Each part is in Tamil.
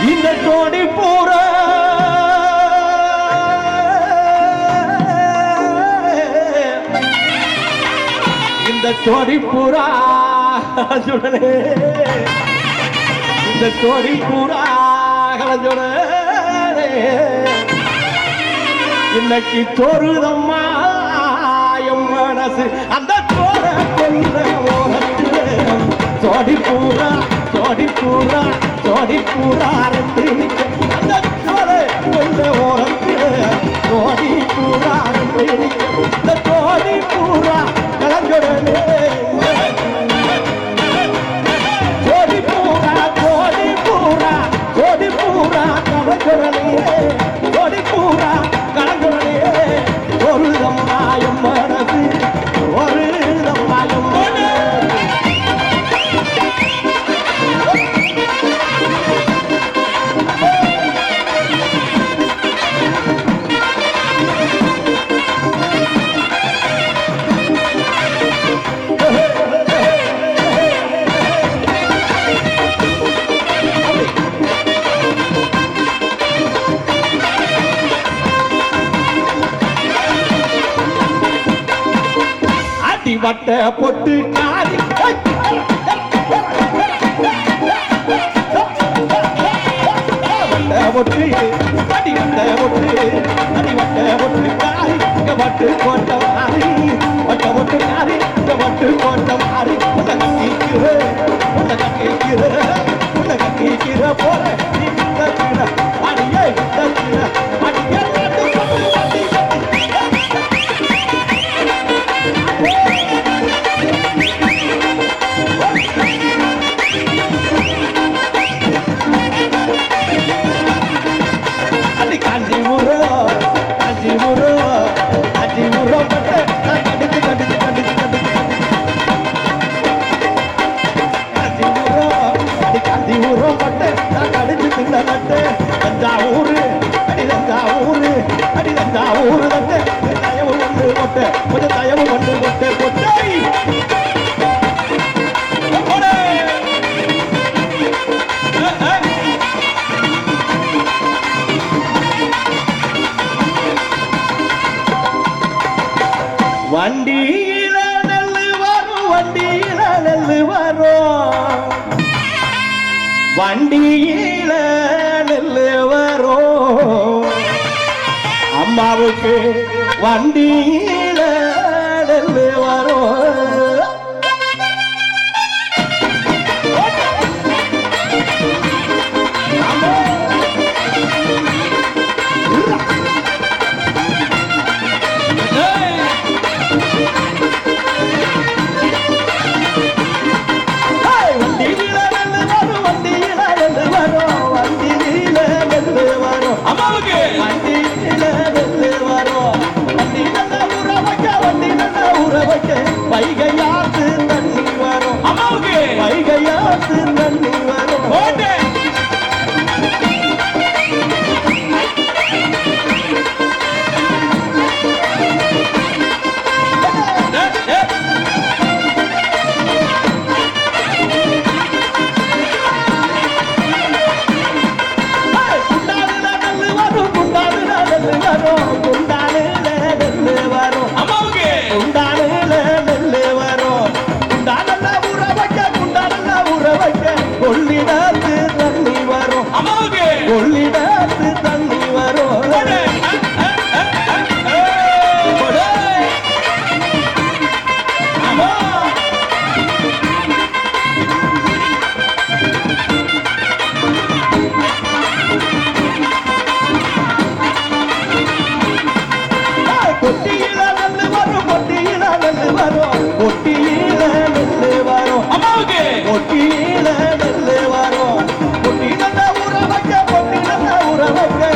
இந்த கோடி பூரா இந்த கோடி பூரா சுடனே இந்த கோடி பூரா கலஞ்சுடனே இன்னைக்கு தோறுதம்மா என் மனசு அந்த தோற கொன்ற ஓரத்தில் சோடி பூரா சோடி பூரா சோடி பூரா ரெண்டு அந்த சோற கொன்ற ஓரத்தில் சோடி பூரா ரெண்டு இந்த சோடி பூரா கலஞ்சுடனே சோடி பூரா சோடி பூரா சோடி பூரா கலஞ்சுடனே சோடி பூரா கலஞ்சுடனே ஒரு தம்மாயம் மனசு ஒரு தம்மாயம் வட்ட பொட்டு காரி வட்ட பொட்டு அடி வட்ட பொட்டு அடி வட்ட பொட்டு காரி இங்க வட்டு கோட்டம் ஆரி வட்ட பொட்டு காரி இங்க வட்டு கோட்டம் ஆரி உன்னை கட்டிக்கிற போற நீ வித்தக்கிற அடியே வித்தக்கிற அடியே வண்டியில நெல்லு வரும் வண்டியில நெல்லு வரும் வண்டியில நெல்லு வரும் அம்மாவுக்கு வண்டியில நெல்லு வரும் வைகையாத்து தண்ணி வரும் அம்மாவுக்கு வைகையாத்து தண்ணி வரும் கொள்ளிடாத்து தண்ணி வரும் கொள்ளிடாத்து தண்ணி வரும் கொட்டியில நெல்லு வரும் கொட்டியில நெல்லு வரும் கொட்டியில நெல்லு வரும் கொட்டியில நெல்லு வரும் கொட்டியில ஊற வைக்க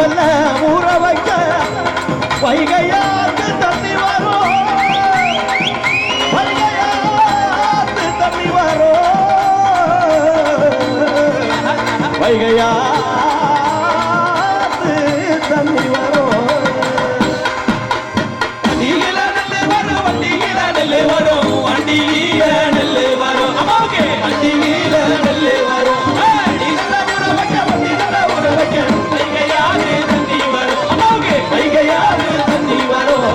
நல்ல ஊற வைக்க வைகையாத்து தண்ணி வரும் வைகையாத்து தண்ணி வரும் வைகையாத்து தண்ணி வரும் வண்டியில நெல்லு வரும் வண்டியில நெல்லு வரும் அம்மாவுக்கு வண்டியில நெல்லு வரும் வைகையாறு தண்ணி வரும் அம்மாவுக்கு வைகையாறு தண்ணி வரும்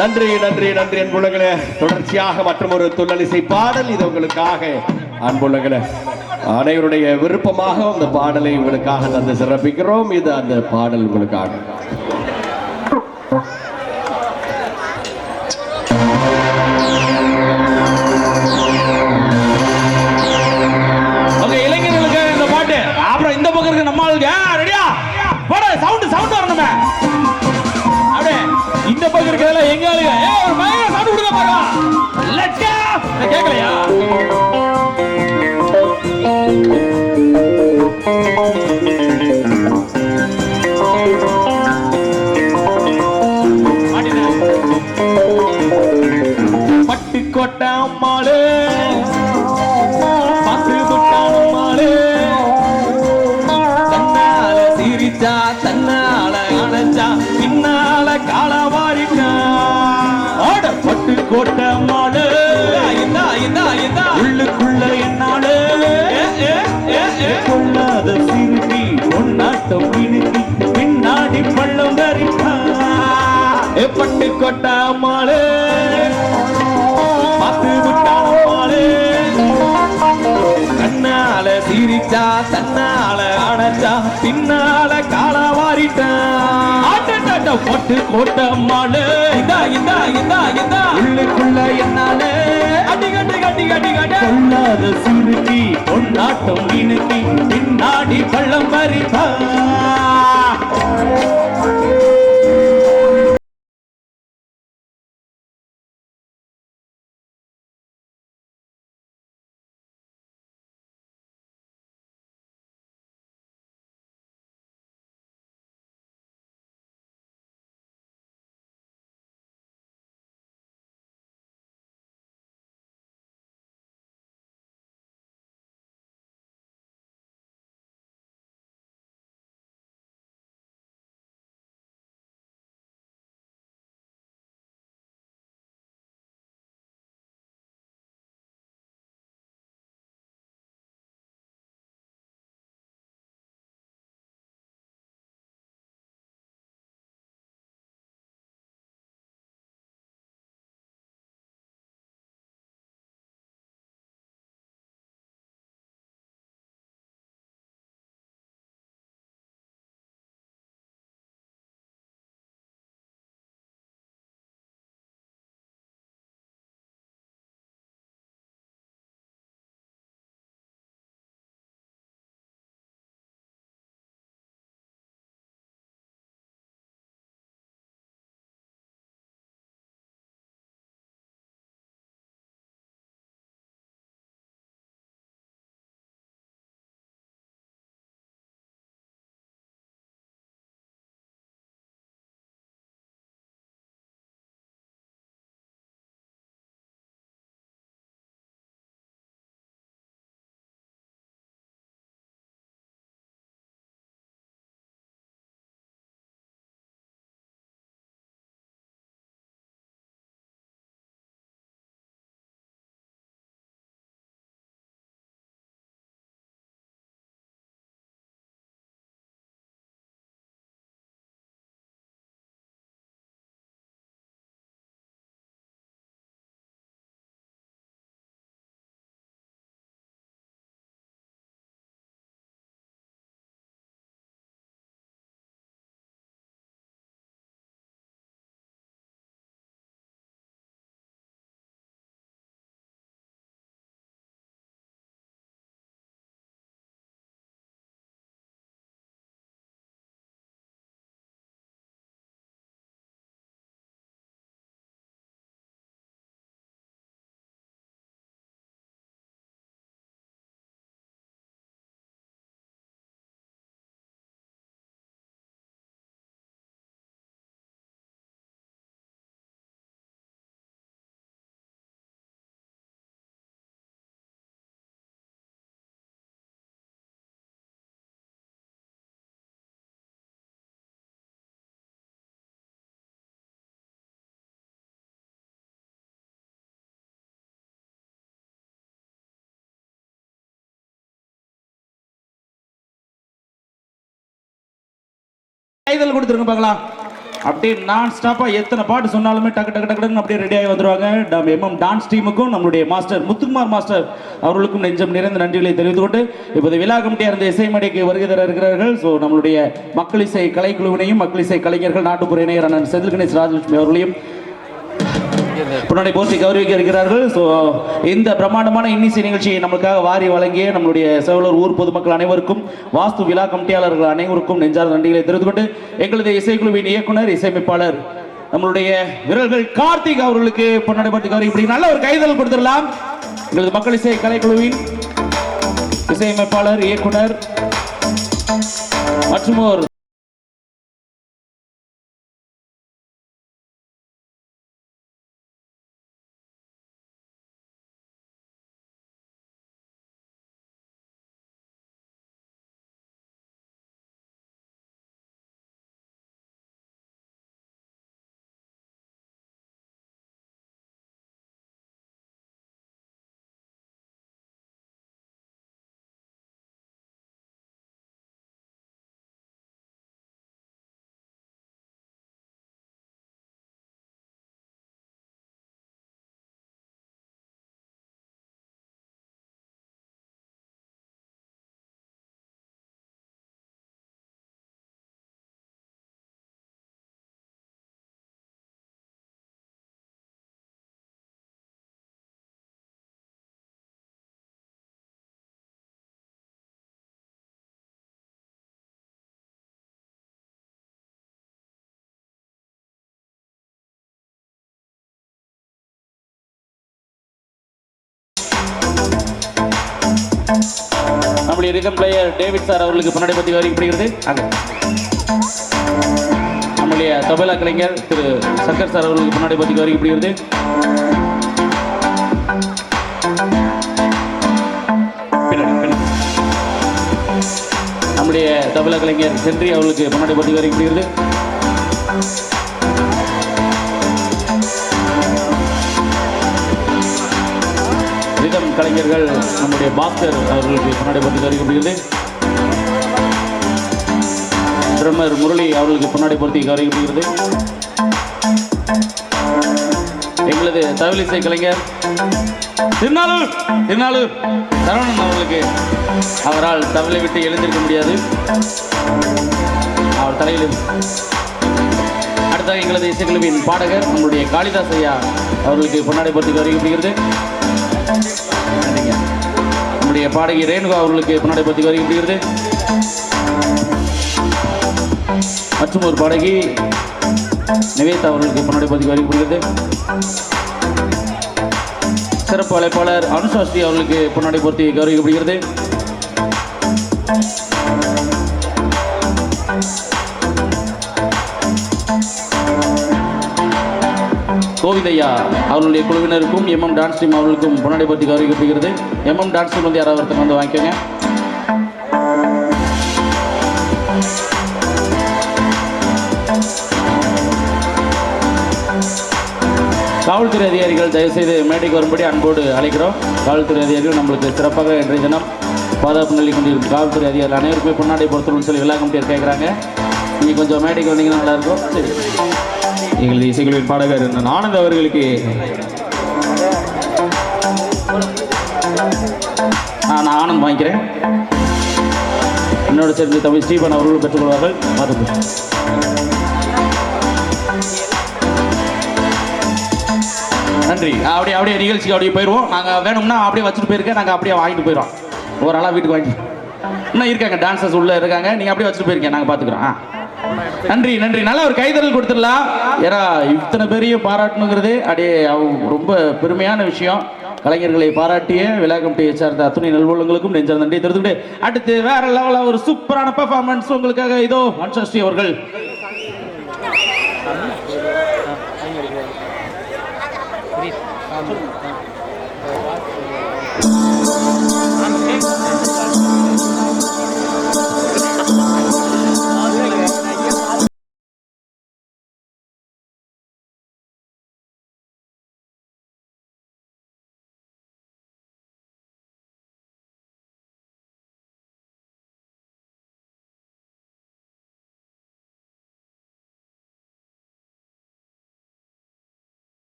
நன்றி நன்றி நன்றி அன்புள்ளங்களே. தொடர்ச்சியாக மற்றும் ஒரு துள்ளலிசை பாடல் இது உங்களுக்காக அன்புள்ளங்களே. அனைவருடைய விருப்பமாக அந்த பாடலை உங்களுக்காக தந்து சிறப்பிக்கிறோம். இது அந்த பாடல் உங்களுக்காக. இளைஞர்களுக்கு இந்த பாட்டு அப்புறம் இந்த பக்கம் இருக்க நம்ம ஆளுங்க ரெடியா சவுண்ட் வரணுமே. இந்த பக்கம் இருக்கிறதுல எங்க ஆளுங்க ஒரு பயங்கர சவுண்ட் கொடுங்க பாருங்க. லட்சா கேட்கலையா? பட்டுக்கோட்டை அம்மாளே பத்து விட்டான அம்மாளே தன்னால சிரிச்சா தன்னால அணைச்சா பின்னால காலவாரிட்டா பட்டுக்கோட்டை அம்மாளே உள்ளுக்குள்ள என்னாலே கொள்ளாத சிறுமி பொன்னாட்டம் இணுக்கி பின்னாடி பள்ளம் தரிப்பா பட்டுக்கோட்டை அம்மாளே பார்த்து விட்டான அம்மாளே கண்ணால சிரிச்சா தன்னால அணைச்சா பின்னால காலவாரிட்டான் பட்டு கோட்டை அம்மாளே உள்ளுக்குள்ள என்னாலே அடி கட்டி கட்டி கட்டி கட்டி கொள்ளாத சிறுக்கி பொன்னாட்டம் இணுக்கி பின்னாடி பள்ளம் பறிப்பா கைதல் கொடுத்துருங்க பார்க்கலாம். அப்படியே நான் ஸ்டாப்பா எத்தனை பாட்டு சொன்னாலுமே டக்கு டக்கு டக்குன்னு அப்படியே ரெடி ஆகி வந்துருவாங்க. எம்எம் டான்ஸ் டீமுக்கும் நம்மளுடைய மாஸ்டர் முத்துக்குமார் மாஸ்டர் அவர்களுக்கும் நெஞ்சம் நிறைந்த நன்றிகளை தெரிவித்துக் கொண்டு இப்போது விழா கமிட்டியார் இந்த இசை மேடைக்கு வருகை தர இருக்கிறார்கள். ஸோ நம்மளுடைய மக்கள் இசை கலைக்குழுவினையும் மக்கள் இசை கலைஞர்கள் நாட்டுப்புற இணையர் அண்ணன் செந்தில் கணேஷ் ராஜலட்சுமி அவர்களையும் முன்னாடி போட்டி கௌரவிக்க இருக்கிறார்கள். ஸோ இந்த பிரம்மாண்டமான இன்னிசை நிகழ்ச்சியை நம்மளுக்காக வாரி வழங்கிய நம்மளுடைய செவலூர் ஊர் பொதுமக்கள் அனைவருக்கும் வாஸ்து விழா கமிட்டியாளர்கள் அனைவருக்கும் நெஞ்சார்ந்த நன்றிகளை தெரிவித்துக் கொண்டு எங்களது இசைக்குழுவின் இயக்குனர் இசையமைப்பாளர் நம்மளுடைய வீரர்கள் கார்த்திக் அவர்களுக்கு பொன்னாடை போட்டி கௌரவி இப்படி நல்ல ஒரு கைதல் கொடுத்துடலாம். எங்களது மக்கள் இசை கலைக்குழுவின் இசையமைப்பாளர் இயக்குனர் மற்றும் ஒரு நம்முடைய ரிதம் பிளேயர் டேவிட் சார் அவர்களுக்கு முன்னாடி பற்றி வருகிறது. நம்முடைய தபலா கலைஞர் திரு சங்கர் சார் அவர்களுக்கு முன்னாடி பற்றி வருகிறது. நம்முடைய தபலா கலைஞர் சென்றி அவர்களுக்கு முன்னாடி பற்றி வருகிறது. ரிதம் கலைஞர்கள் நம்முடைய பாஸ்கர் அவர்களுக்கு முன்னாடி பற்றி கருவிக்கப்படுகிறது. ட்ரம்மர் முரளி அவர்களுக்கு முன்னாடி பொருத்தி கருவிக்கப்படுகிறது. எங்களது தவிலிசை கலைஞர் திருநாளூர் சரவணன் அவர்களுக்கு அவரால் தவிலை விட்டு எழுந்திருக்க முடியாது. அவர் தலையில் அடுத்த எங்களது இசைக்குழுவின் பாடகர் நம்முடைய காளிதாஸ் ஐயா அவர்களுக்கு பொன்னாடை பொருத்தி கருவிக்கப்படுகிறது. நம்முடைய பாடகி ரேணுகா அவர்களுக்கு முன்னாடி பற்றி வருகிறது. மற்றும் ஒரு பாடகி நிவேதா அவர்களுக்கு முன்னாடி பற்றி வருகிறது. சிறப்பு அழைப்பாளர் அனுசாஸ்ரீ அவர்களுக்கு முன்னாடி பொருத்தி கௌரவிக்கப்படுகிறது. கோவிதையா அவர்களுடைய குழுவினருக்கும் எம்எம் டான்ஸ் டீம் அவர்களுக்கும் முன்னாடி பற்றி கௌரவிக்கப்படுகிறது. எம்எம் டான்ஸ் டீம் வந்து யாராவது ஒருத்தர் வந்து வாங்கிக்கோங்க. காவல்துறை அதிகாரிகள் தயவுசெய்து மேடைக்கு வரும்படி அன்போடு அழைக்கிறோம். காவல்துறை அதிகாரிகள் நம்மளுக்கு சிறப்பாக இன்றைய தினம் பாதுகாப்பு நிலை கொண்டிருக்கும் காவல்துறை அதிகாரிகள் அனைவருக்குமே பொன்னாடை பொறுத்தணும்னு சொல்லி விழா கமிட்டியர் கேட்குறாங்க. நீங்கள் கொஞ்சம் மேடைக்கு வந்தீங்கன்னா நல்லாயிருக்கும். சரி, எங்களது இசைக்குழுவின் பாடகர் ஆனந்த் அவர்களுக்கு நான் ஆனந்த் வாங்கிக்கிறேன். என்னோட சேர்ந்து தமிழ் ஸ்டீபன் அவர்களும் பெற்றுக்கொள்வார்கள். நன்றி. அப்படியே நிகழ்ச்சிக்கு அப்படியே போயிடுவோம். நாங்கள் வேணும்னா அப்படியே வச்சுட்டு போயிருக்கேன். நாங்கள் அப்படியே வாங்கிட்டு போயிடுவோம். ஒரு ஆளாக வீட்டுக்கு வாங்கி இன்னும் இருக்காங்க, டான்சர்ஸ் உள்ளே இருக்காங்க. நீங்கள் அப்படியே வச்சுட்டு போயிருக்கேன், நாங்கள் பார்த்துக்குறோம். நன்றி. நல்ல ஒரு கைதறல் கொடுத்துடலாம். ஏன்னா இத்தனை பேரையும் பாராட்டணுங்கிறது அப்படியே ரொம்ப பெருமையான விஷயம். கலைஞர்களை பாராட்டிய விழா கமிட்டியை சார்ந்த அத்துணை நல்வளங்களுக்கும் நெஞ்சார்ந்த நன்றி தெரிவித்துக்கிட்டு அடுத்து வேற லெவலில் ஒரு சூப்பரான பெர்ஃபார்மன்ஸ் உங்களுக்காக இதோ அன்சாஸ்ரீ அவர்கள்.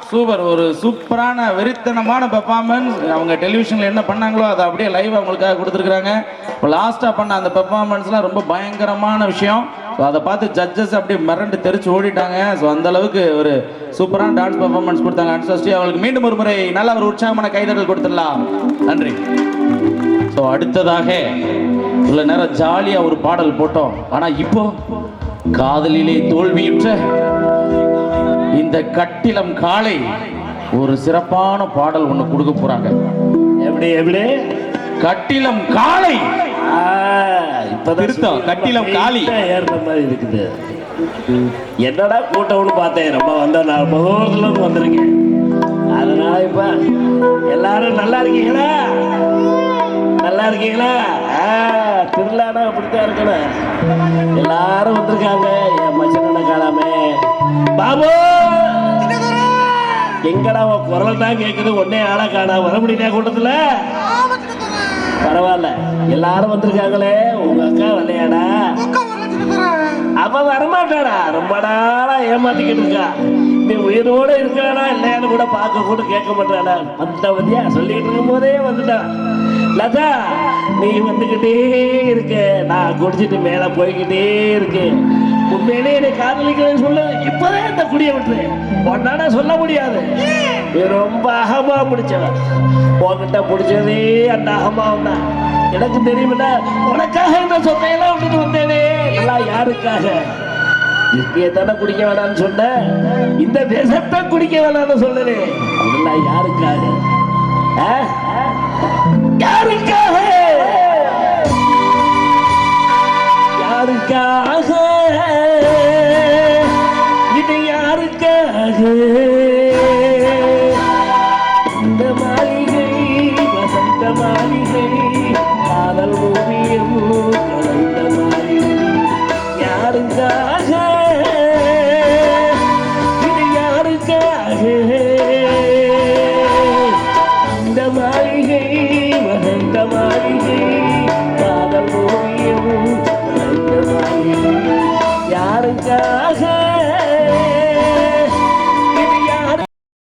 சூப்பர், ஒரு சூப்பரான வெறித்தனமான பெர்ஃபார்மன்ஸ். அவங்க டெலிவிஷனில் என்ன பண்ணாங்களோ அதை அப்படியே லைவ் அவங்களுக்காக கொடுத்துருக்குறாங்க. இப்போ லாஸ்ட்டாக பண்ண அந்த பெர்ஃபார்மன்ஸ்லாம் ரொம்ப பயங்கரமான விஷயம். ஸோ அதை பார்த்து ஜட்ஜஸ் அப்படியே மிரண்டு தெரிச்சு ஓடிட்டாங்க. ஸோ அந்த அளவுக்கு ஒரு சூப்பரான டான்ஸ் பெர்ஃபார்மன்ஸ் கொடுத்தாங்க அன்சஸ்டி அவங்களுக்கு. மீண்டும் ஒரு முறை நல்ல ஒரு உற்சாகமான கைதட்டல் கொடுத்துடலாம். நன்றி. ஸோ அடுத்ததாக இவ்வளோ நேரம் ஜாலியாக ஒரு பாடல் போட்டோம். ஆனால் இப்போ காதலிலே தோல்வியுற்ற இந்த கட்டிலம் காளை ஒரு சிறப்பான பாடல் ஒண்ணு கொடுக்க போறாங்க. எப்படி எப்படி கட்டிலம் காளை இப்பதான் கட்டிலம் காளி ஏறுற மாதிரி இருக்குது. என்னடா கூட்டம்னு பார்த்தேன். ரொம்ப வந்த நான் தூரத்துல இருந்து வந்திருக்கேன். அதனால இப்ப எல்லாரும் நல்லா இருக்கீங்களா? நல்லா இருக்கீங்களா? திருவிழானா அப்படித்தான் இருக்கணும். எல்லாரும் வந்திருக்காங்க. என் மச்சன காலாமே பாபு எங்கடா உன் குரல் தான் கேட்குது. ஒன்னே ஆளா காணா. வர முடியல கூட்டத்துல? பரவாயில்ல, எல்லாரும் வந்திருக்காங்களே. உங்க அக்கா வரலையாடா? அவ வரமாட்டாடா. ரொம்ப நாளா ஏமாத்திக்கிட்டு இருக்கா. நீ உயிரோட இருக்கானா இல்லையான்னு கூட பார்க்க கூட கேட்க மாட்டாடா. வந்தா வந்தியா சொல்லிக்கிட்டு இருக்கும் போதே வந்துட்டான். லதா நீ வந்துகிட்டே இருக்க, நான் குடிச்சிட்டு மேல போய்கிட்டே இருக்கேன். உண்மையிலே என்னை காதலிக்கிறேன்னு சொல்லு. இப்பதே இந்த குடியை விட்டுரு. ஒன்னாடா சொல்ல முடியாது. நீ ரொம்ப அகமா பிடிச்சவன். உன்கிட்ட பிடிச்சதே அந்த அகமாவும் தான். எனக்கு தெரியுமில்ல, உனக்காக இந்த சொத்தையெல்லாம் விட்டுட்டு வந்தேனே. எல்லாம் யாருக்காக? இங்கே தானே குடிக்க வேணாம்னு சொன்ன. இந்த தேசத்தை குடிக்க வேணாம்னு சொன்னேனே. இதெல்லாம் யாருக்காக?